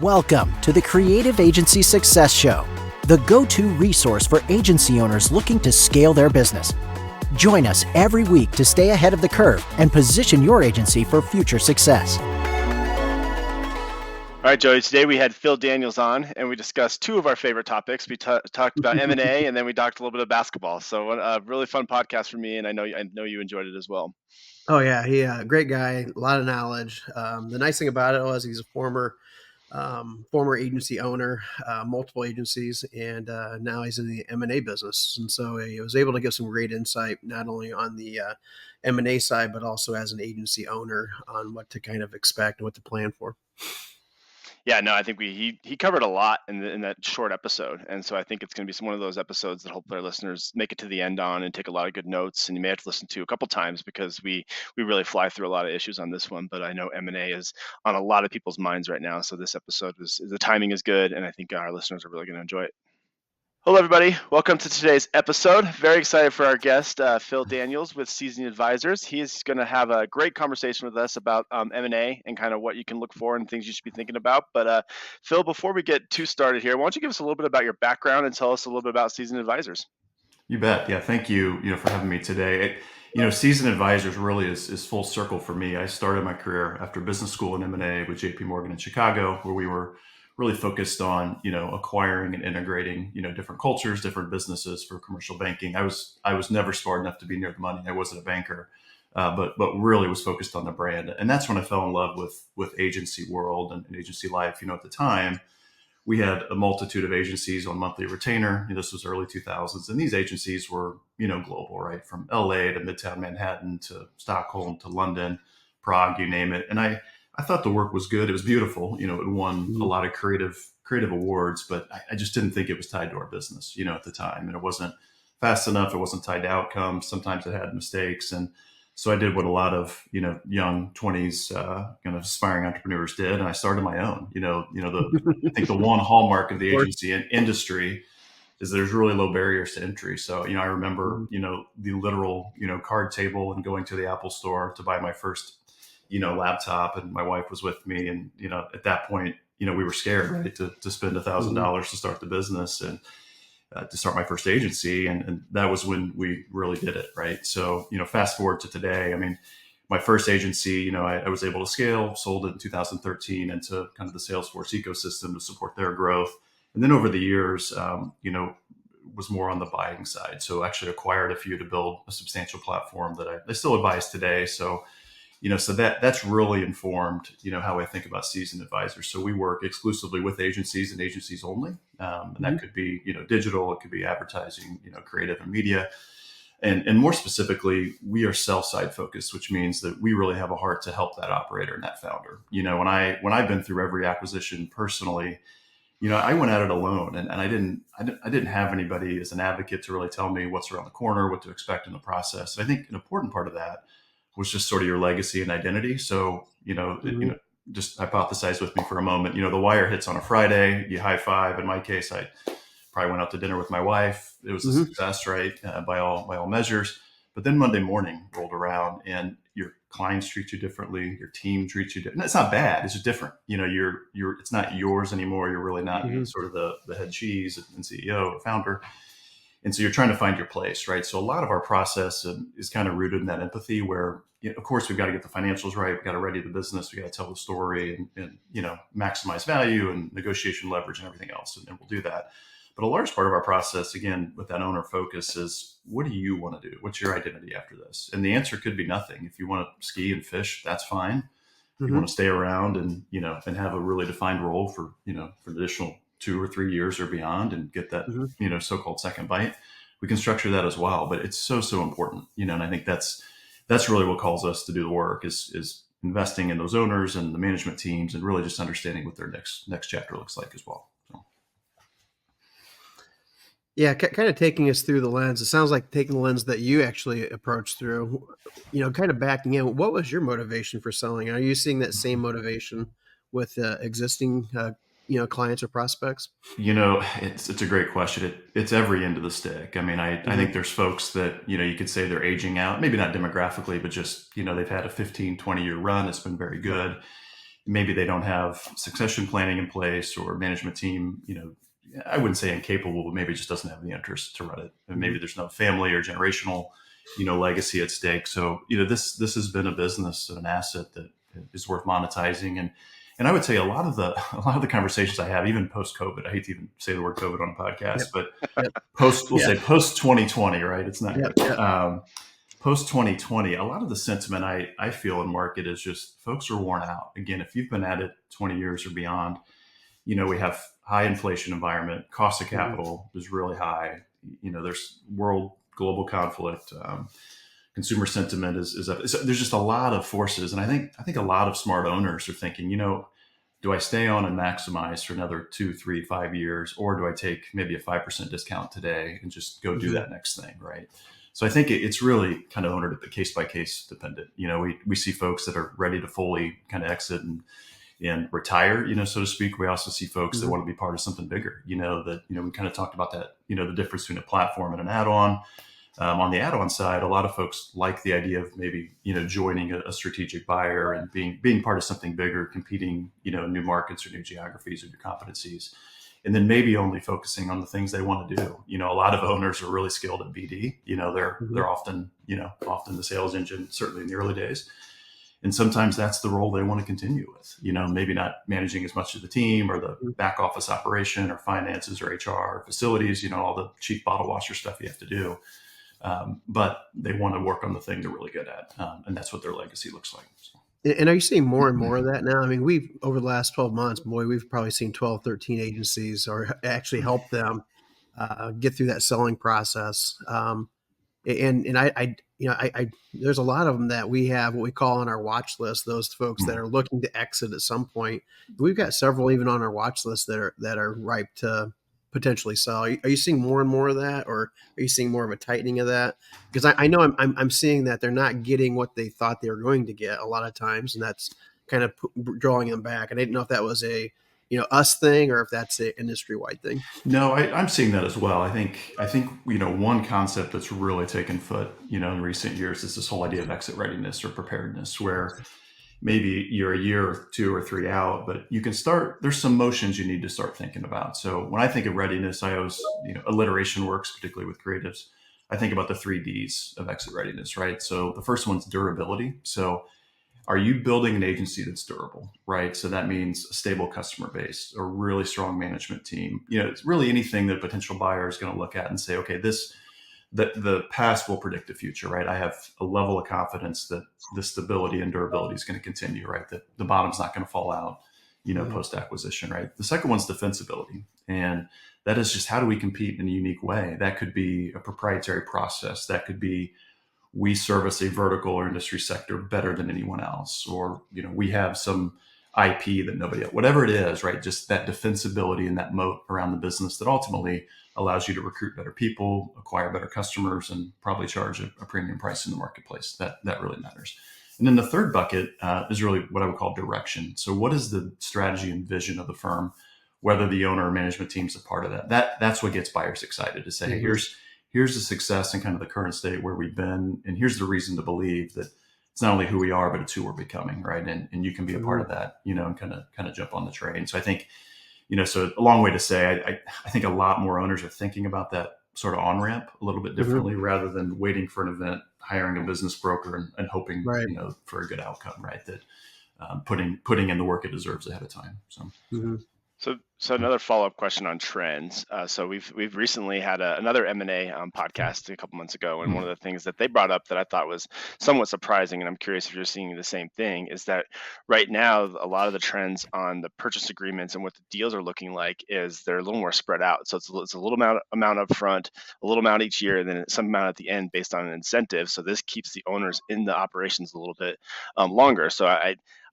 Welcome to the Creative Agency Success Show, the go-to resource for agency owners looking to scale their business. Join us every week to stay ahead of the curve and position your agency for future success. All right, Jody, today we had Phil Daniels on, and we discussed two of our favorite topics. We talked about M&A, and then we talked a little bit of basketball. So a really fun podcast for me, and I know you enjoyed it as well. Oh, yeah. Great guy, a lot of knowledge. The nice thing about it was he's a former agency owner, multiple agencies, and now he's in the M&A business. And so he was able to give some great insight, not only on the M&A side, but also as an agency owner on what to kind of expect and what to plan for. Yeah, no, I think he covered a lot in that short episode, and so I think it's going to be one of those episodes that hopefully our listeners make it to the end on and take a lot of good notes. And you may have to listen to a couple times because we really fly through a lot of issues on this one. But I know M&A is on a lot of people's minds right now, so this episode the timing is good, and I think our listeners are really going to enjoy it. Hello, everybody. Welcome to today's episode. Very excited for our guest, Phil Daniels with Seasoned Advisors. He is going to have a great conversation with us about M&A and kind of what you can look for and things you should be thinking about. But Phil, before we get too started here, why don't you give us a little bit about your background and tell us a little bit about Seasoned Advisors? You bet. Yeah, thank you. For having me today. Seasoned Advisors really is full circle for me. I started my career after business school in M&A with JP Morgan in Chicago, where we were really focused on, acquiring and integrating, different cultures, different businesses for commercial banking. I was never smart enough to be near the money. I wasn't a banker, but really was focused on the brand. And that's when I fell in love with agency world and agency life. At the time, we had a multitude of agencies on monthly retainer. This was early 2000s. And these agencies were, global, right? From LA to Midtown Manhattan to Stockholm to London, Prague, you name it. And I thought the work was good. It was beautiful. It won a lot of creative awards, but I just didn't think it was tied to our business, at the time. And it wasn't fast enough. It wasn't tied to outcomes. Sometimes it had mistakes. And so I did what a lot of, young 20s, aspiring entrepreneurs did. And I started my own, I think the one hallmark of the agency industry is there's really low barriers to entry. So, I remember, the literal, card table and going to the Apple store to buy my first laptop, and my wife was with me. And, at that point, we were scared, right, to spend $1,000 to start the business and to start my first agency. And that was when we really did it. Right. So, fast forward to today, my first agency, I was able to scale, sold it in 2013 into kind of the Salesforce ecosystem to support their growth. And then over the years, was more on the buying side. So actually acquired a few to build a substantial platform that I still advise today. So, so that's really informed, how I think about Seasoned Advisors. So we work exclusively with agencies and agencies only. And that could be, digital, it could be advertising, creative and media. And more specifically, we are sell-side focused, which means that we really have a heart to help that operator and that founder. When I've been through every acquisition personally, I went at it alone, and I didn't have anybody as an advocate to really tell me what's around the corner, what to expect in the process. And I think an important part of that was just sort of your legacy and identity. So, just hypothesize with me for a moment. The wire hits on a Friday, you high five. In my case, I probably went out to dinner with my wife. It was a success, right? By all measures. But then Monday morning rolled around, and your clients treat you differently. Your team treats you different. It's not bad. It's just different. It's not yours anymore. You're really not sort of the head cheese and CEO or founder. And so you're trying to find your place, right? So a lot of our process is kind of rooted in that empathy where, of course, we've got to get the financials right. We've got to ready the business. We got to tell the story and maximize value and negotiation leverage and everything else. And we'll do that. But a large part of our process, again, with that owner focus is, what do you want to do? What's your identity after this? And the answer could be nothing. If you want to ski and fish, that's fine. If you want to stay around and have a really defined role for the additional 2 or 3 years or beyond and get that, so-called second bite, we can structure that as well. But it's so important, and I think that's really what calls us to do the work is investing in those owners and the management teams and really just understanding what their next chapter looks like as well. So. Yeah, kind of taking us through the lens. It sounds like taking the lens that you actually approached through, kind of backing in. What was your motivation for selling? Are you seeing that same motivation with existing clients or prospects? It's a great question. It's every end of the stick. I think there's folks that, you could say they're aging out, maybe not demographically, but just, they've had a 15, 20 year run. It's been very good. maybe they don't have succession planning in place, or management team, I wouldn't say incapable, but maybe just doesn't have the interest to run it. And maybe there's no family or generational, legacy at stake. So, this has been a business and an asset that is worth monetizing. And I would say a lot of the conversations I have, even post COVID, I hate to even say the word COVID on a podcast, but we'll say post 2020, right? It's not good. Post 2020, a lot of the sentiment I feel in market is just folks are worn out. Again, if you've been at it 20 years or beyond, we have high inflation environment, cost of capital is really high. There's global conflict, consumer sentiment is up. So there's just a lot of forces. And I think a lot of smart owners are thinking, do I stay on and maximize for another 2, 3, 5 years, or do I take maybe a 5% discount today and just go do that next thing, right? So I think it's really kind of owner case by case dependent. We see folks that are ready to fully kind of exit and retire, so to speak. We also see folks that want to be part of something bigger, we kind of talked about that, the difference between a platform and an add-on. On the add-on side, a lot of folks like the idea of maybe, joining a strategic buyer and being part of something bigger, competing, in new markets or new geographies or new competencies, and then maybe only focusing on the things they want to do. A lot of owners are really skilled at BD. They're often the sales engine, certainly in the early days. And sometimes that's the role they want to continue with, maybe not managing as much of the team or the back office operation or finances or HR or facilities, all the cheap bottle washer stuff you have to do. But they want to work on the thing they're really good at. And that's what their legacy looks like. So. And are you seeing more and more of that now? I mean, we've over the last 12 months, we've probably seen 12, 13 agencies or actually help them get through that selling process. And I there's a lot of them that we have what we call on our watch list, those folks that are looking to exit at some point. We've got several even on our watch list that are ripe to potentially sell. Are you seeing more and more of that, or are you seeing more of a tightening of that? Because I know I'm seeing that they're not getting what they thought they were going to get a lot of times, and that's kind of drawing them back. And I didn't know if that was a us thing or if that's an industry wide thing. No, I'm seeing that as well. I think one concept that's really taken foot in recent years is this whole idea of exit readiness or preparedness, where maybe you're a year or 2 or 3 out, but you can start, there's some motions you need to start thinking about. So when I think of readiness, I always, alliteration works, particularly with creatives. I think about the 3 Ds of exit readiness, right? So the first one's durability. So are you building an agency that's durable, right? So that means a stable customer base, a really strong management team. It's really anything that a potential buyer is going to look at and say, okay, the past will predict the future, right? I have a level of confidence that the stability and durability is going to continue, right? That the bottom's not going to fall out, post-acquisition, right? The second one's defensibility. And that is just how do we compete in a unique way? That could be a proprietary process. That could be we service a vertical or industry sector better than anyone else. Or, we have some IP that nobody else, whatever it is, right? Just that defensibility and that moat around the business that ultimately allows you to recruit better people, acquire better customers, and probably charge a premium price in the marketplace. That really matters. And then the third bucket is really what I would call direction. So what is the strategy and vision of the firm, whether the owner or management team's a part of that? That's what gets buyers excited to say, hey, here's the success and kind of the current state where we've been. And here's the reason to believe that it's not only who we are, but it's who we're becoming, right? And you can be a part of that, and kind of jump on the train. So I think, so a long way to say, I think a lot more owners are thinking about that sort of on-ramp a little bit differently rather than waiting for an event, hiring a business broker and hoping, for a good outcome, right? That putting in the work it deserves ahead of time. So. So another follow-up question on trends. So we've recently had another M&A podcast a couple months ago, and one of the things that they brought up that I thought was somewhat surprising, and I'm curious if you're seeing the same thing, is that right now a lot of the trends on the purchase agreements and what the deals are looking like is they're a little more spread out. So it's a little amount up front, a little amount each year, and then some amount at the end based on an incentive. So this keeps the owners in the operations a little bit longer. So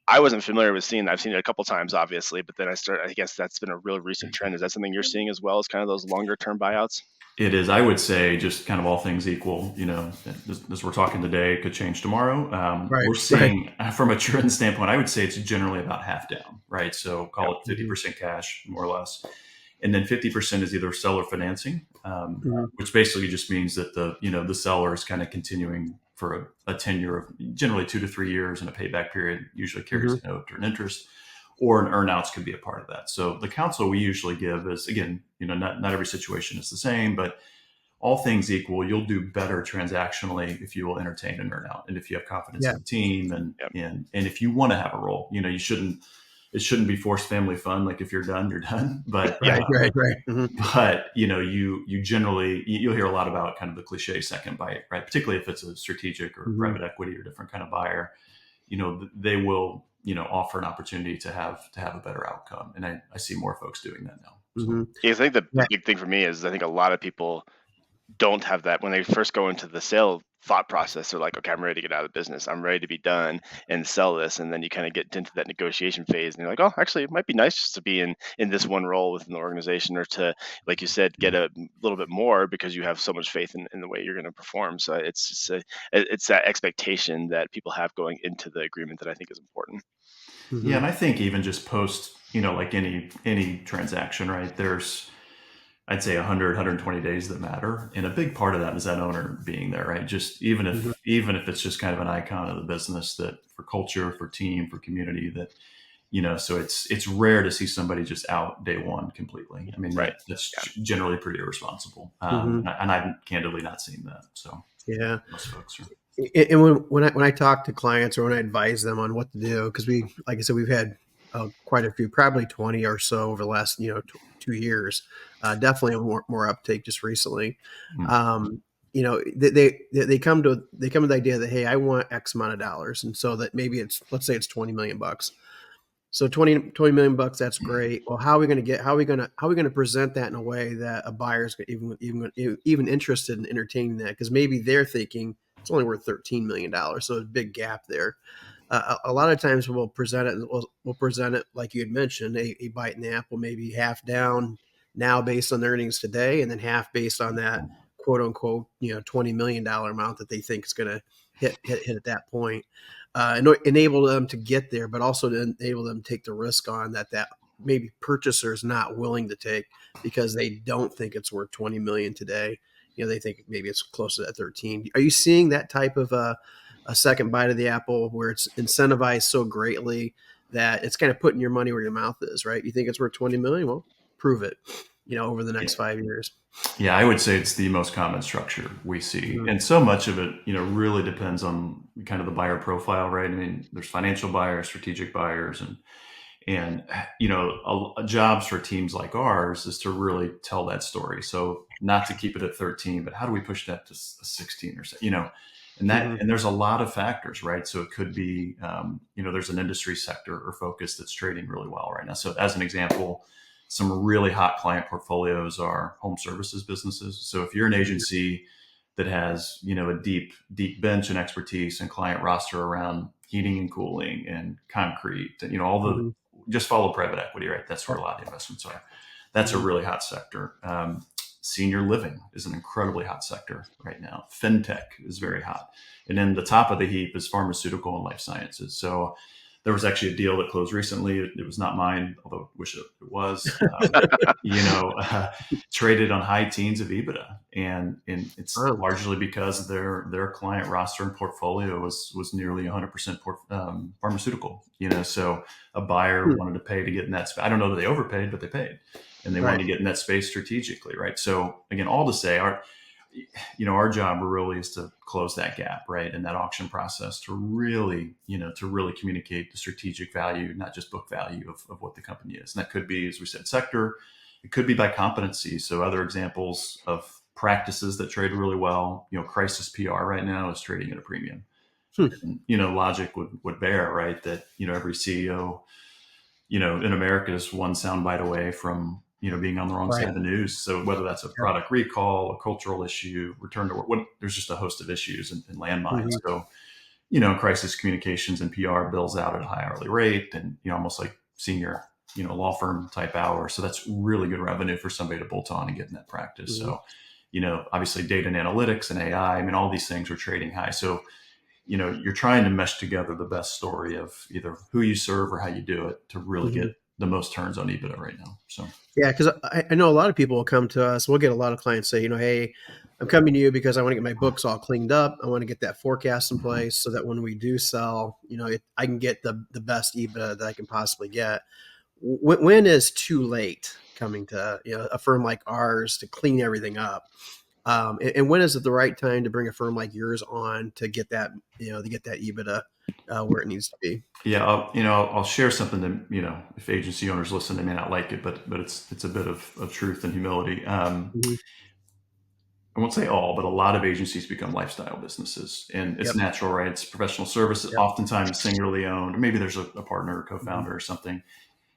I wasn't familiar with seeing that. I've seen it a couple times, obviously, but then I guess that's been a real recent trend. Is that something you're seeing as well as kind of those longer term buyouts? It is. I would say just kind of all things equal, as we're talking today, it could change tomorrow. We're seeing from a trend standpoint, I would say it's generally about half down, right? So call it 50% cash, more or less. And then 50% is either seller financing, which basically just means that the seller is kind of continuing for a tenure of generally 2 to 3 years, and a payback period usually carries a note or an interest. or an earnouts could be a part of that. So the counsel we usually give is, again, not every situation is the same, but all things equal, you'll do better transactionally if you will entertain an earnout, and if you have confidence in the team, and if you want to have a role, you shouldn't. It shouldn't be forced family fun. Like if you're done, you're done. But Right. Mm-hmm. but you generally you'll hear a lot about kind of the cliche second bite, right? Particularly if it's a strategic or private equity or different kind of buyer. They will offer an opportunity to have a better outcome, and I see more folks doing that now. So. Yeah, I think the big thing for me is I think a lot of people don't have that when they first go into the sale thought process. They're like, okay, I'm ready to get out of the business. I'm ready to be done and sell this. And then you kind of get into that negotiation phase and you're like, oh, actually, it might be nice just to be in this one role within the organization, or to, like you said, get a little bit more because you have so much faith in the way you're going to perform. So it's just it's that expectation that people have going into the agreement that I think is important. Yeah. And I think even just post, like any transaction, right? There's, I'd say 100, 120 days that matter. And a big part of that is that owner being there, right? Just even if it's just kind of an icon of the business, that for culture, for team, for community, that, so it's rare to see somebody just out day one completely. I mean, that's generally pretty irresponsible. And I've candidly not seen that. So yeah, most folks are. And when I talk to clients or when I advise them on what to do, because like I said, we've had quite a few, probably 20 or so over the last 2 years. Definitely more uptake just recently. They come to the idea that, hey, I want X amount of dollars, and so that maybe let's say it's $20 million. So 20 million bucks, that's great. Well, how are we going to present that in a way that a buyer's even interested in entertaining that? Because maybe they're thinking it's only worth $13 million. So there's a big gap there. A lot of times we'll present it like you had mentioned, a bite in the apple, maybe half down now based on the earnings today, and then half based on that quote unquote, $20 million amount that they think is going to hit at that point. Enable them to get there, but also to enable them to take the risk on that maybe purchaser is not willing to take because they don't think it's worth 20 million today. They think maybe it's close to that 13. Are you seeing that type of a second bite of the apple where it's incentivized so greatly that it's kind of putting your money where your mouth is, right? You think it's worth 20 million? Well, prove it, over the next 5 years. Yeah, I would say it's the most common structure we see. And so much of it, really depends on kind of the buyer profile, right? I mean, there's financial buyers, strategic buyers, and jobs for teams like ours is to really tell that story. So not to keep it at 13, but how do we push that to 16 or so, and that, and there's a lot of factors, right? So it could be, there's an industry sector or focus that's trading really well right now. So as an example, some really hot client portfolios are home services businesses. So if you're an agency that has, a deep deep bench and expertise and client roster around heating and cooling and concrete, and all the just follow private equity, right? That's where a lot of the investments are. That's a really hot sector. Senior living is an incredibly hot sector right now. FinTech is very hot, and then the top of the heap is pharmaceutical and life sciences. So there was actually a deal that closed recently. It was not mine, although I wish it was. Traded on high teens of EBITDA, and it's largely because their client roster and portfolio was nearly 100% pharmaceutical. So a buyer wanted to pay to get in that space. I don't know that they overpaid, but they paid, and they wanted to get in that space strategically, right? So again, all to say, our job really is to close that gap, right? In that auction process to really communicate the strategic value, not just book value of what the company is. And that could be, as we said, sector. It could be by competency. So other examples of practices that trade really well, crisis PR right now is trading at a premium. And, logic would bear, right, that, every CEO, in America is one soundbite away from, being on the wrong side of the news. So whether that's a product recall, a cultural issue, return to work, there's just a host of issues and landmines. So, crisis communications and PR bills out at a high hourly rate, and, almost like senior, law firm type hours. So that's really good revenue for somebody to bolt on and get in that practice. So, obviously data and analytics and AI, I mean, all these things are trading high. So, you're trying to mesh together the best story of either who you serve or how you do it to really get the most turns on EBITDA right now. So, yeah, because I know a lot of people will come to us. We'll get a lot of clients say, hey, I'm coming to you because I want to get my books all cleaned up. I want to get that forecast in place so that when we do sell, I can get the best EBITDA that I can possibly get. When is too late coming to a firm like ours to clean everything up? And when is it the right time to bring a firm like yours on to get that EBITDA where it needs to be? Yeah, I'll share something that, if agency owners listen, they may not like it, but it's a bit of truth and humility. Mhm. I won't say all, but a lot of agencies become lifestyle businesses, and it's Yep. natural, right? It's professional services, Yep. oftentimes singularly owned, or maybe there's a partner or co-founder Mhm. or something.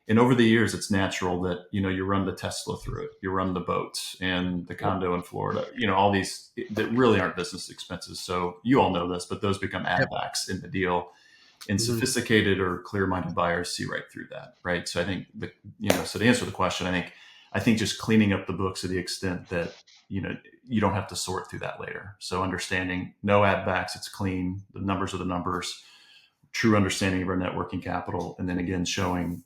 And over the years, it's natural that, you run the Tesla through it, you run the boats and the Yep. condo in Florida, all these that really aren't business expenses. So you all know this, but those become add Yep. backs in the deal. And Mhm. sophisticated or clear-minded buyers see right through that, right? So I think so to answer the question, I think just cleaning up the books to the extent that you don't have to sort through that later. So understanding no add backs, it's clean. The numbers are the numbers. True understanding of our net working capital, and then again showing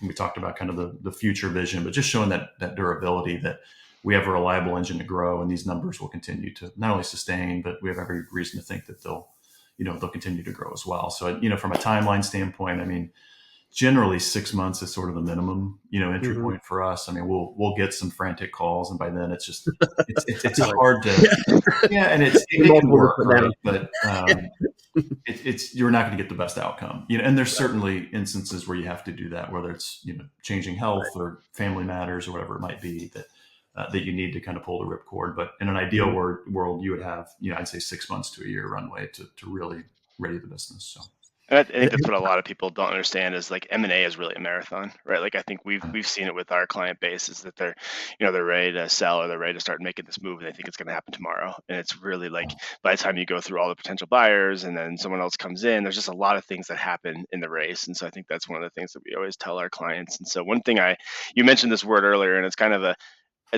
we talked about kind of the future vision, but just showing that durability, that we have a reliable engine to grow, and these numbers will continue to not only sustain, but we have every reason to think that they'll continue to grow as well. So from a timeline standpoint, generally 6 months is sort of the minimum, entry Mhm. point for us. We'll get some frantic calls, and by then it's Right. hard to, yeah, and it can Multiple to work, put right? down. But it's you're not going to get the best outcome, and there's certainly instances where you have to do that, whether it's changing health or family matters or whatever it might be, that you need to kind of pull the ripcord. But in an ideal Mhm. world, you would have, I'd say 6 months to a year runway to really ready the business. So. And I think that's what a lot of people don't understand is like M&A is really a marathon, right? Like I think we've seen it with our client base is that they're ready to sell or they're ready to start making this move and they think it's going to happen tomorrow. And it's really like by the time you go through all the potential buyers and then someone else comes in, there's just a lot of things that happen in the race. And so I think that's one of the things that we always tell our clients. And so one thing you mentioned this word earlier, and it's kind of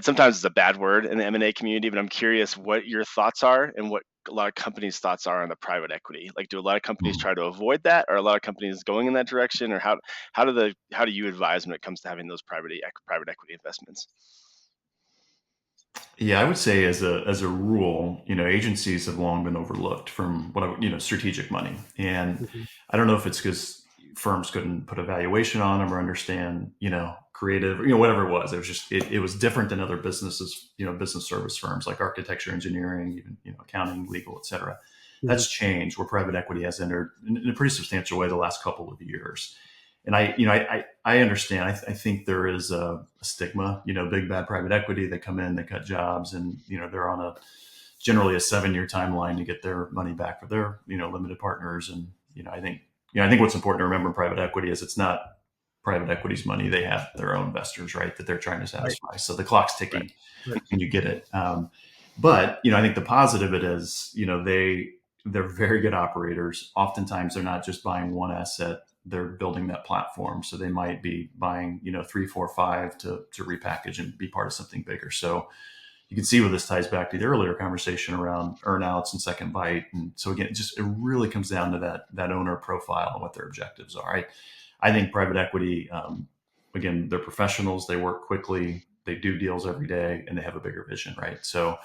sometimes it's a bad word in the M&A community, but I'm curious what your thoughts are and what a lot of companies' thoughts are on the private equity. Like, do a lot of companies try to avoid that, or a lot of companies going in that direction, or how do you advise when it comes to having those private equity investments? Yeah, I would say as a rule, agencies have long been overlooked from strategic money, and Mhm. I don't know if it's because firms couldn't put a valuation on them or understand, creative, whatever it was. It was just it was different than other businesses, business service firms like architecture, engineering, even accounting, legal, et cetera. Mhm. That's changed where private equity has entered in a pretty substantial way the last couple of years. And I understand. I think there is a stigma, big bad private equity. They come in, they cut jobs, and they're on generally a 7-year timeline to get their money back for their limited partners. And I think what's important to remember in private equity is it's not private equity's money. They have their own investors, right, that they're trying to Right. satisfy. So the clock's Right. ticking when you get it. But I think the positive of it is they're very good operators. Oftentimes they're not just buying one asset, they're building that platform. So they might be buying, 3, 4, 5 to repackage and be part of something bigger. So you can see where this ties back to the earlier conversation around earnouts and second bite. And so again, it really comes down to that owner profile and what their objectives are. I think private equity, again, they're professionals. They work quickly. They do deals every day, and they have a bigger vision, right? So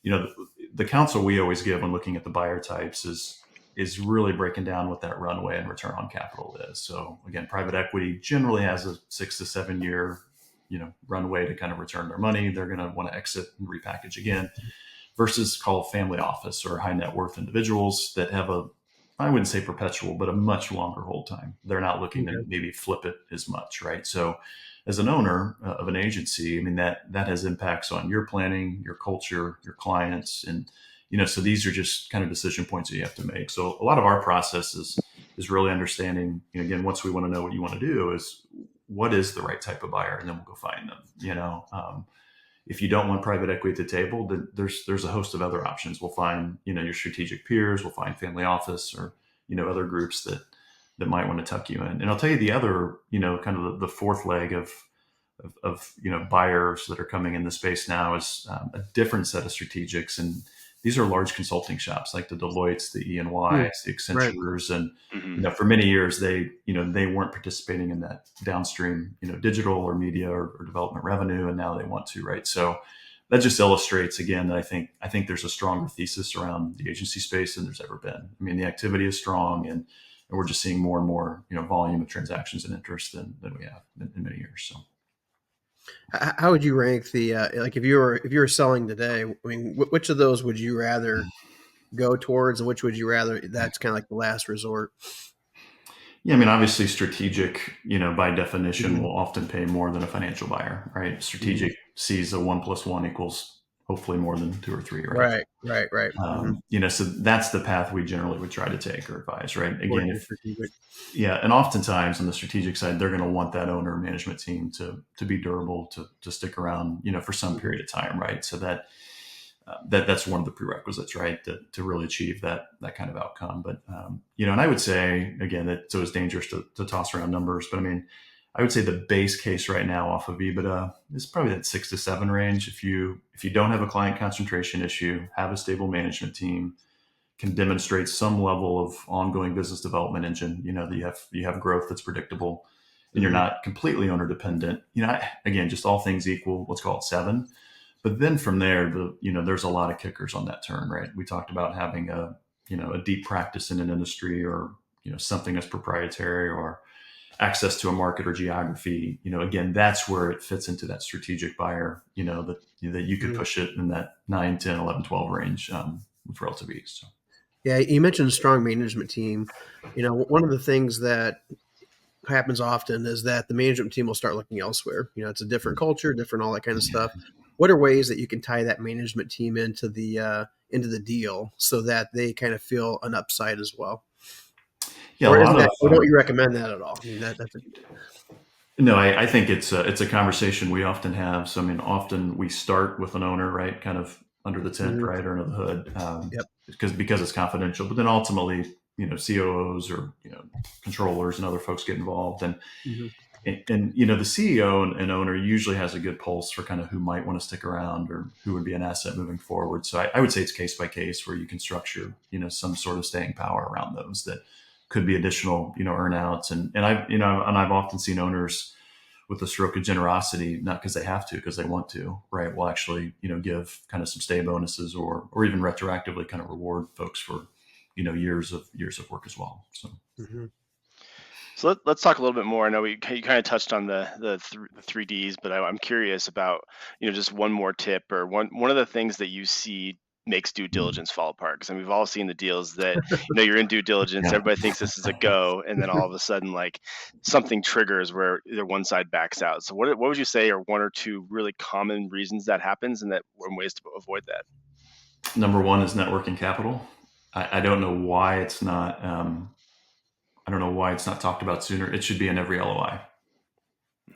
the counsel we always give when looking at the buyer types is really breaking down what that runway and return on capital is. So again, private equity generally has a 6 to 7 year runway to kind of return their money. They're going to want to exit and repackage again, versus call family office or high net worth individuals that have I wouldn't say perpetual, but a much longer hold time. They're not looking to Okay. maybe flip it as much, right? So as an owner of an agency, that has impacts on your planning, your culture, your clients. And, so these are just kind of decision points that you have to make. So a lot of our process is really understanding, again, once we want to know what you want to do is what is the right type of buyer, and then we'll go find them. If you don't want private equity at the table, then there's a host of other options. We'll find, your strategic peers, we'll find family office or, other groups that might want to tuck you in. And I'll tell you the other, kind of the fourth leg of buyers that are coming in the space now is a different set of strategics. And these are large consulting shops like the Deloittes, the Hmm. E&Ys, the Right. Accentures. And, Hmm. for many years, they weren't participating in that downstream, digital or media or development revenue. And now they want to, right? So that just illustrates again that I think there's a stronger thesis around the agency space than there's ever been. I mean, the activity is strong, and we're just seeing more and more, volume of transactions and interest than we have in many years. So, How would you rank the like if you were selling today? I mean, which of those would you rather go towards, and which would you rather? That's kind of like the last resort. yeah, I mean, obviously, strategic, by definition, Mhm. will often pay more than a financial buyer, right? Mhm. Strategic sees a 1+1 equals hopefully more than 2 or 3, right? Right, right, right. So that's the path we generally would try to take or advise, right? Again, Working if strategic. yeah, and oftentimes on the strategic side, they're going to want that owner management team to be durable, to stick around, for some Mhm. period of time, right? So that's one of the prerequisites, right, to really achieve that kind of outcome. But and I would say again that so it's dangerous to toss around numbers, but I mean, I would say the base case right now off of EBITDA is probably that 6 to 7 range. If you don't have a client concentration issue, have a stable management team, can demonstrate some level of ongoing business development engine, that you have growth that's predictable, and you're Mhm. not completely owner dependent. Again, just all things equal, let's call it 7. But then from there, there's a lot of kickers on that turn, right? We talked about having a deep practice in an industry, or something that's proprietary, or access to a market or geography. Again, that's where it fits into that strategic buyer. That you could Mhm. push it in that 9, 10, 11, 12 range with relative ease. So. Yeah, you mentioned a strong management team. One of the things that happens often is that the management team will start looking elsewhere. It's a different culture, different all that kind of stuff. What are ways that you can tie that management team into the deal so that they kind of feel an upside as well? Yeah, a Or lot of don't you recommend that at all? I mean, that's a, no, I think it's a conversation we often have. So I mean, often we start with an owner, right, kind of under the tent, Mhm. right, or under the hood, Yep. because it's confidential. But then ultimately, COOs or controllers and other folks get involved, Mhm. and the CEO and owner usually has a good pulse for kind of who might want to stick around or who would be an asset moving forward. So I would say it's case by case where you can structure some sort of staying power around those that could be additional earnouts, and I've often seen owners with a stroke of generosity, not because they have to, because they want to, right, will actually give kind of some stay bonuses, or even retroactively kind of reward folks for years of work as well. So. Mhm. So let's talk a little bit more. I know you kind of touched on the 3Ds, but I'm curious about just one more tip, or one of the things that you see makes due diligence fall apart. Because we've all seen the deals that you're in due diligence, Yeah. everybody thinks this is a go, and then all of a sudden like something triggers where either one side backs out. So what would you say are one or two really common reasons that happens, and ways to avoid that? Number one is networking capital. I don't know why it's not. I don't know why it's not talked about sooner. It should be in every LOI.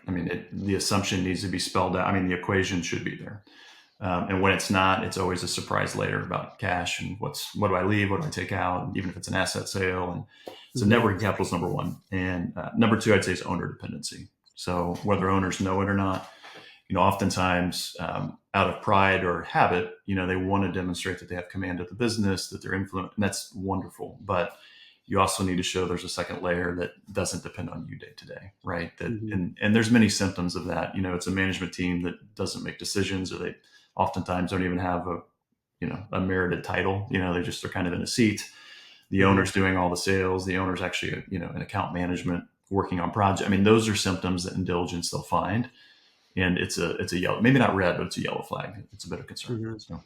I mean, the assumption needs to be spelled out. I mean, the equation should be there. And when it's not, it's always a surprise later about cash and what do I leave, what do I take out, even if it's an asset sale. And so Mhm. networking capital is number one. And number two, I'd say, is owner dependency. So whether owners know it or not, oftentimes out of pride or habit, they want to demonstrate that they have command of the business, that they're influent, and that's wonderful. But you also need to show there's a second layer that doesn't depend on you day to day, right? That Mhm. and there's many symptoms of that. It's a management team that doesn't make decisions, or they oftentimes don't even have a merited title. They're kind of in a seat. The Mhm. owner's doing all the sales. The owner's actually in account management working on project. I mean, those are symptoms that in diligence they'll find, and it's a yellow, maybe not red, but it's a yellow flag. It's a bit of concern. Mhm. So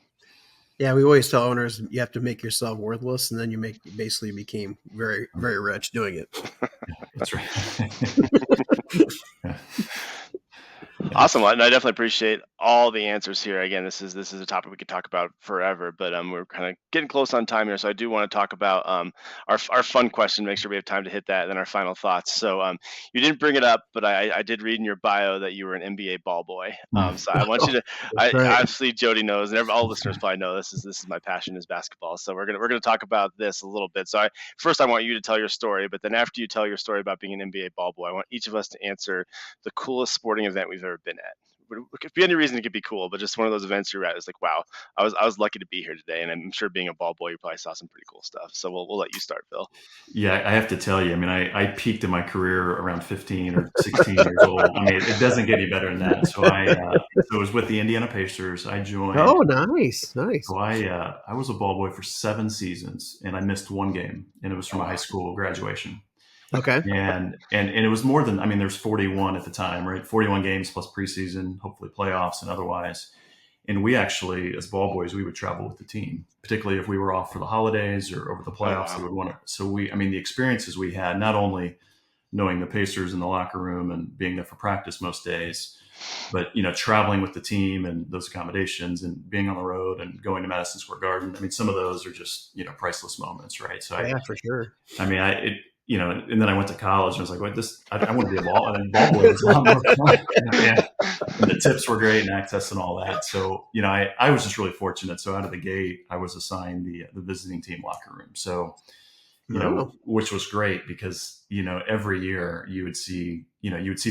Yeah, we always tell owners you have to make yourself worthless, and then you basically became very, very rich doing it. yeah, that's right. Yeah. Yeah. Awesome. Well, and I definitely appreciate all the answers here. Again, this is a topic we could talk about forever, but we're kind of getting close on time here, so I do want to talk about our fun question. Make sure we have time to hit that, and then our final thoughts. So you didn't bring it up, but I did read in your bio that you were an NBA ball boy. So I want you to. That's right. Obviously Jody knows, and all listeners probably know this is my passion is basketball. So we're gonna talk about this a little bit. So first I want you to tell your story, but then after you tell your story about being an NBA ball boy, I want each of us to answer the coolest sporting event we've ever been at. it could be any reason it could be cool, but just one of those events you're at is like, wow, I was lucky to be here today, and I'm sure being a ball boy, you probably saw some pretty cool stuff. So we'll let you start, Phil. Yeah, I have to tell you, I mean, I peaked in my career around 15 or 16 years old. I mean, it doesn't get any better than that. So so it was with the Indiana Pacers. I joined. Oh, nice. So I was a ball boy for 7 seasons, and I missed one game, and it was from a high school graduation. Okay. And it was more than, I mean, there's 41 at the time, right? 41 games plus preseason, hopefully playoffs and otherwise. And we actually, as ball boys, we would travel with the team, particularly if we were off for the holidays or over the playoffs. Oh, wow. They would want to. So the experiences we had, not only knowing the Pacers in the locker room and being there for practice most days, but traveling with the team and those accommodations and being on the road and going to Madison Square Garden. I mean, some of those are just priceless moments, right? So yeah, for sure. I mean, and then I went to college and I was like, wait, I want to be a ball boy. It's a lot more fun. And the tips were great and access and all that. So, I was just really fortunate. So out of the gate, I was assigned the visiting team locker room. So, which was great because, every year you would see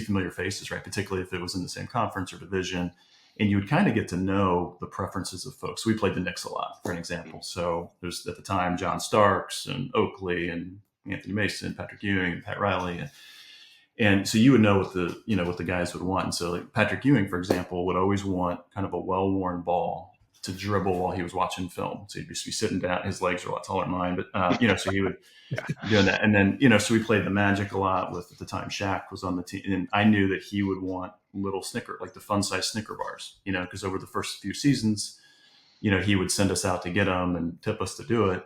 familiar faces, right? Particularly if it was in the same conference or division, and you would kind of get to know the preferences of folks. We played the Knicks a lot, for an example. So there's at the time, John Starks and Oakley and Anthony Mason, Patrick Ewing, Pat Riley. And so you would know what the guys would want. And so like Patrick Ewing, for example, would always want kind of a well-worn ball to dribble while he was watching film. So he'd be sitting down, his legs are a lot taller than mine, but so he would doing that. And then, so we played the Magic a lot with, at the time, Shaq was on the team. And I knew that he would want little like the fun size Snicker bars, because over the first few seasons, he would send us out to get them and tip us to do it.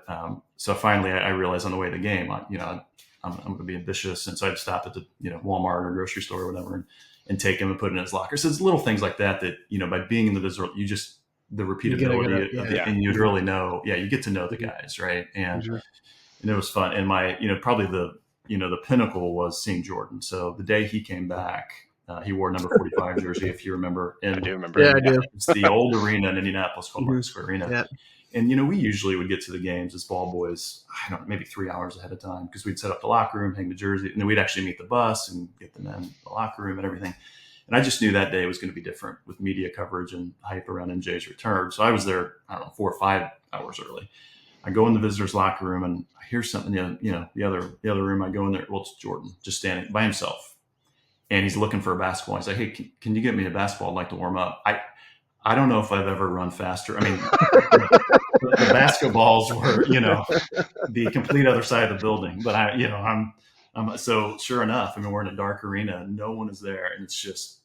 So finally, I realized on the way to the game, I'm going to be ambitious, and so I'd stop at the Walmart or grocery store or whatever, and take him and put it in his locker. So it's little things like that by being in the visitor, the repeatability of it, and you'd really know. Yeah, you get to know the guys, right? And it was fun. And my probably the pinnacle was seeing Jordan. So the day he came back. He wore number 45 jersey, if you remember. And I do remember. Yeah, I do. It's the old arena in Indianapolis called Market Square Arena. Yeah. And, we usually would get to the games as ball boys, I don't know, maybe 3 hours ahead of time because we'd set up the locker room, hang the jersey, and then we'd actually meet the bus and get the men in the locker room and everything. And I just knew that day was going to be different with media coverage and hype around MJ's return. So I was there, I don't know, 4 or 5 hours early. I go in the visitors' locker room and I hear something, the other room. I go in there, well, it's Jordan just standing by himself. And he's looking for a basketball. He's like, hey, can you get me a basketball? I'd like to warm up. I don't know if I've ever run faster. I mean, the basketballs were, the complete other side of the building. But I'm so sure enough, I mean, we're in a dark arena. No one is there. And it's just,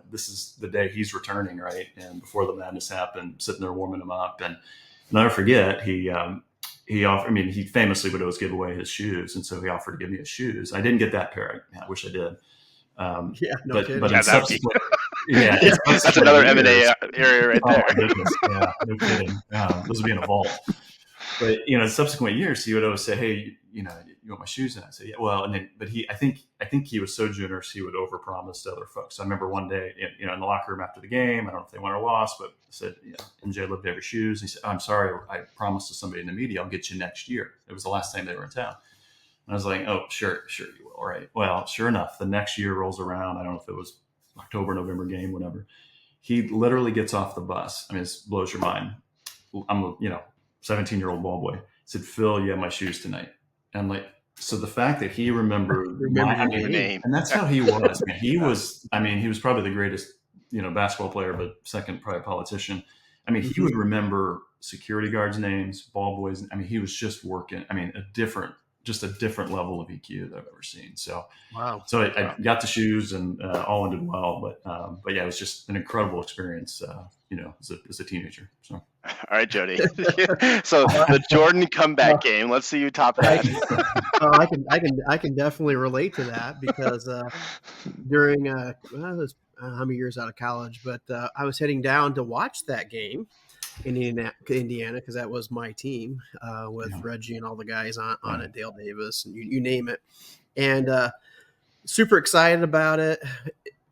this is the day he's returning, right? And before the madness happened, sitting there warming him up. And I'll never forget, he offered, I mean, he famously would always give away his shoes. And so he offered to give me his shoes. I didn't get that pair. I wish I did. But in subsequent, that's another M&A area right there. Oh my goodness, yeah, no kidding. Those would be in a vault. But in subsequent years, he would always say, "Hey, you want my shoes?" And I'd say, "Yeah." Well, but I think he was so generous, he would overpromise to other folks. I remember one day, in the locker room after the game, I don't know if they won or lost, but I said, "MJ, I'd love to have your shoes." And he said, "I'm sorry, I promised to somebody in the media I'll get you next year." It was the last time they were in town. And I was like, "Oh, sure, you will." All right. Well, sure enough, the next year rolls around. I don't know if it was October, November game, whatever. He literally gets off the bus. I mean, it blows your mind. I'm a 17-year-old ball boy. He said, "Phil, you have my shoes tonight." And I'm like, so the fact that he remembered my name, and that's how he was. Man. He was probably the greatest, basketball player, but second probably politician. I mean, he would remember security guards' names, ball boys. I mean, he was just working. I mean, a different level of EQ that I've ever seen. So, wow. So I got the shoes and all ended well, but yeah, it was just an incredible experience, as a teenager. So, all right, Jody. So the Jordan comeback game. Let's see you top that. I can definitely relate to that because during I was how many years out of college, but I was heading down to watch that game. Indiana, because that was my team with Reggie and all the guys on it, Dale Davis, and you name it, and super excited about it.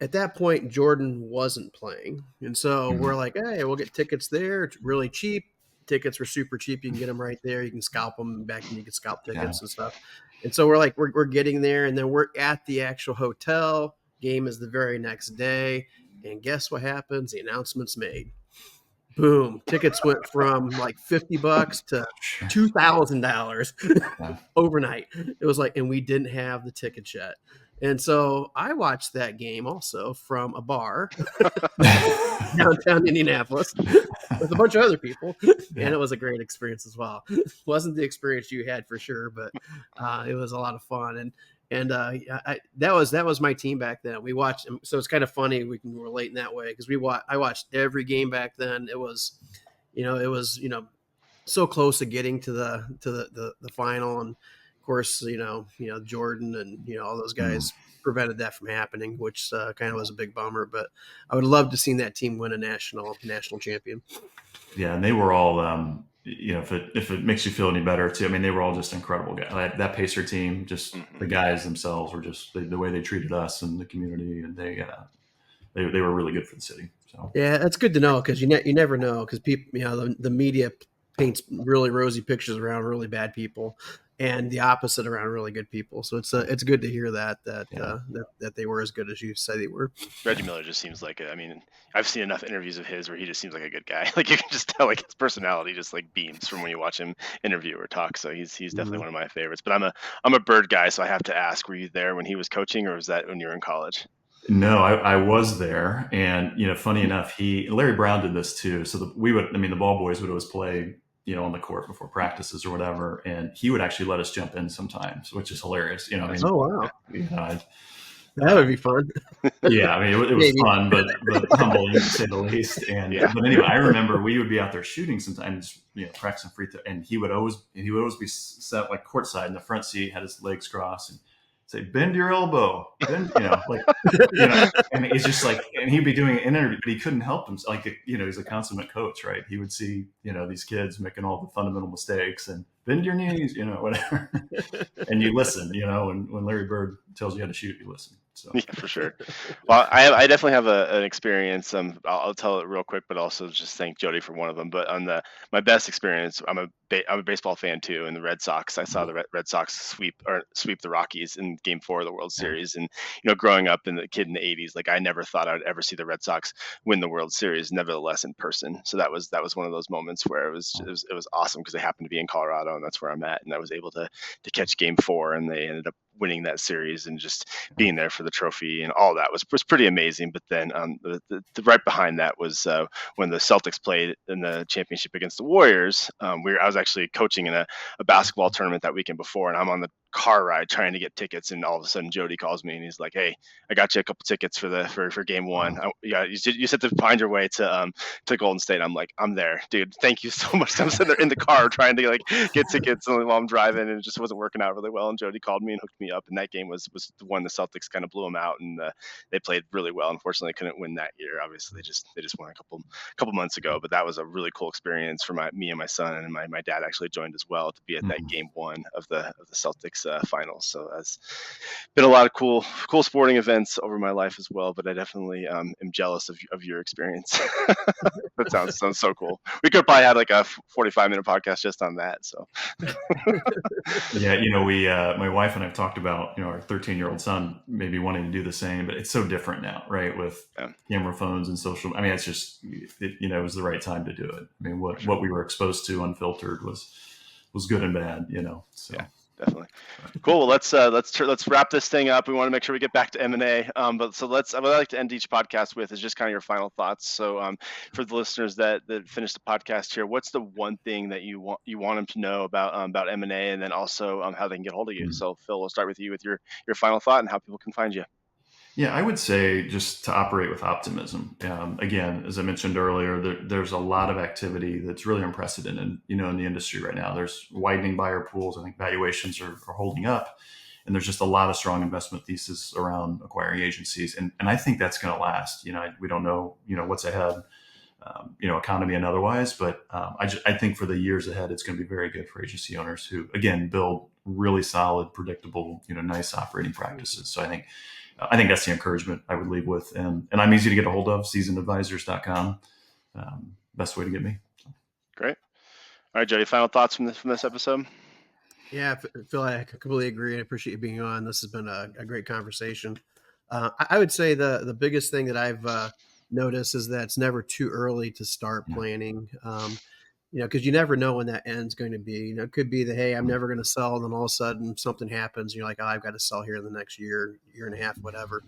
At that point, Jordan wasn't playing, and so we're like, hey, we'll get tickets there. It's really cheap. Tickets were super cheap. You can get them right there. You can scalp them back, and you can scalp tickets and stuff. And so we're like, we're getting there, and then we're at the actual hotel. Game is the very next day. And guess what happens? The announcement's made. Boom. Tickets went from like $50 to $2,000 overnight. It was like, and we didn't have the tickets yet. And so I watched that game also from a bar downtown Indianapolis with a bunch of other people. And it was a great experience as well. Wasn't the experience you had for sure, but it was a lot of fun. And that was my team back then. We watched, so it's kind of funny. We can relate in that way because I watched every game back then. It was so close to getting to the final, and of course, Jordan and all those guys prevented that from happening, which kind of was a big bummer. But I would love to seen that team win a national champion. Yeah, and they were all, if it makes you feel any better too. I mean, they were all just incredible guys. That Pacer team, just the guys themselves were just the way they treated us and the community, and they were really good for the city. So yeah, that's good to know because you never know because people, the media paints really rosy pictures around really bad people, and the opposite around really good people. So it's good to hear that they were as good as you say they were. Reggie Miller just seems like I've seen enough interviews of his where he just seems like a good guy. Like you can just tell, like his personality just like beams from when you watch him interview or talk. So he's definitely one of my favorites. But I'm a Bird guy, so I have to ask: were you there when he was coaching, or was that when you were in college? No, I was there, and funny enough, Larry Brown did this too. So the ball boys would always play, on the court before practices or whatever, and he would actually let us jump in sometimes, which is hilarious. Oh wow, that would be fun. Yeah, it was fun, but humbling to say the least. And but anyway, I remember we would be out there shooting sometimes, practicing free throw, and he would always be set like courtside in the front seat, had his legs crossed, and say, bend your elbow, and he's just like, and he'd be doing an interview, but he couldn't help himself. Like, he's a consummate coach, right? He would see, these kids making all the fundamental mistakes and bend your knees, whatever. And you listen, when Larry Bird tells you how to shoot, you listen. So. Yeah, for sure. Well, I definitely have an experience. I'll tell it real quick, but also just thank Jody for one of them. But on my best experience, I'm a baseball fan too, and the Red Sox. I saw the Red Sox sweep the Rockies in Game 4 of the World Series. And growing up in the kid in the '80s, like I never thought I'd ever see the Red Sox win the World Series. Nevertheless, in person. So that was one of those moments where it was awesome because they happened to be in Colorado, and that's where I'm at, and I was able to catch Game 4, and they ended up winning that series, and just being there for the trophy and all that was pretty amazing. But then the right behind that was when the Celtics played in the championship against the Warriors. I was actually coaching in a basketball tournament that weekend before, and I'm on the car ride trying to get tickets, and all of a sudden Jody calls me and he's like, "Hey, I got you a couple tickets for Game 1. You said to find your way to Golden State." I'm like, "I'm there, dude. Thank you so much." I'm sitting there in the car trying to get tickets while I'm driving, and it just wasn't working out really well. And Jody called me and hooked me up, and that game was the one the Celtics kind of blew them out, and they played really well. Unfortunately, couldn't win that year. Obviously, they just won a couple months ago, but that was a really cool experience for me and my son, and my dad actually joined as well to be at that Game 1 of the Celtics finals. So that's been a lot of cool sporting events over my life as well. But I definitely am jealous of your experience. That sounds so cool. We could probably have like a 45-minute podcast just on that. So yeah, my wife and I've talked about our 13-year-old son maybe wanting to do the same, but it's so different now, right? With camera phones and social. I mean, it's just it was the right time to do it. I mean, what we were exposed to unfiltered was good and bad, So. Yeah. Definitely. Cool. Well, let's wrap this thing up. We want to make sure we get back to M&A. But so what I'd like to end each podcast with is just kind of your final thoughts. So for the listeners that finish the podcast here, what's the one thing that you want them to know about M&A, and then also how they can get hold of you? So Phil, we'll start with you with your final thought and how people can find you. Yeah, I would say just to operate with optimism. Again, as I mentioned earlier, there's a lot of activity that's really unprecedented, in the industry right now. There's widening buyer pools. I think valuations are holding up, and there's just a lot of strong investment thesis around acquiring agencies. And I think that's going to last. We don't know, what's ahead, economy and otherwise, but I think for the years ahead, it's going to be very good for agency owners who, again, build really solid, predictable, nice operating practices. So I think that's the encouragement I would leave with. And I'm easy to get a hold of, seasonedadvisors.com. Best way to get me. Great. All right, Jody, final thoughts from this episode? Yeah, Phil, I completely agree. I appreciate you being on. This has been a great conversation. I would say the biggest thing that I've notice is that it's never too early to start planning. Because you never know when that end's going to be. It could be that, hey, I'm never going to sell, and then all of a sudden something happens. You're like, oh, I've got to sell here in the next year and a half, whatever.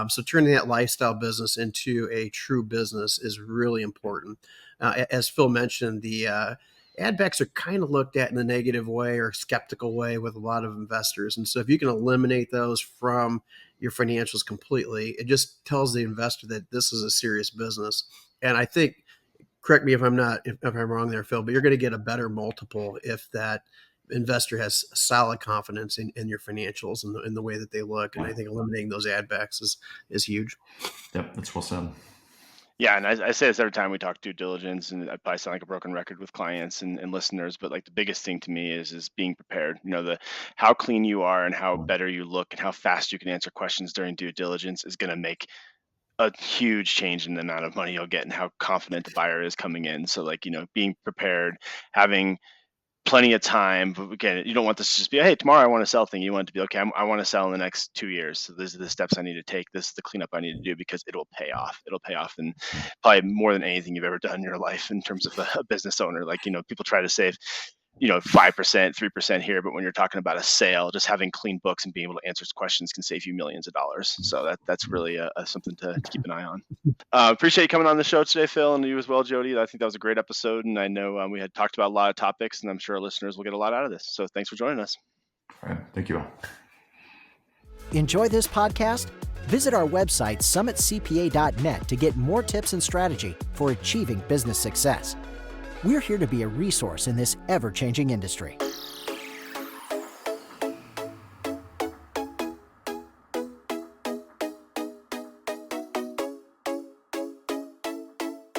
So turning that lifestyle business into a true business is really important. As Phil mentioned, the ad backs are kind of looked at in a negative way or skeptical way with a lot of investors. And so if you can eliminate those from your financials completely, it just tells the investor that this is a serious business. And I think, correct me if I'm wrong there, Phil, but you're going to get a better multiple if that investor has solid confidence in your financials and in the way that they look. And I think eliminating those ad backs is huge. Yep, that's well said. Yeah, and I say this every time we talk due diligence, and I probably sound like a broken record with clients and listeners, but like the biggest thing to me is being prepared. How clean you are and how better you look and how fast you can answer questions during due diligence is going to make a huge change in the amount of money you'll get and how confident the buyer is coming in. So being prepared, having plenty of time. But again, you don't want this to just be, hey, tomorrow I want to sell thing. You want it to be, okay, I want to sell in the next 2 years. So these are the steps I need to take. This is the cleanup I need to do because it'll pay off. It'll pay off and probably more than anything you've ever done in your life in terms of a business owner. People try to save 5%, 3% here, but when you're talking about a sale, just having clean books and being able to answer questions can save you millions of dollars. So that's really something to keep an eye on. Appreciate you coming on the show today, Phil, and you as well, Jody. I think that was a great episode, and I know we had talked about a lot of topics, and I'm sure our listeners will get a lot out of this. So thanks for joining us. All right, thank you all. Enjoy this podcast? Visit our website, summitcpa.net, to get more tips and strategy for achieving business success. We're here to be a resource in this ever-changing industry.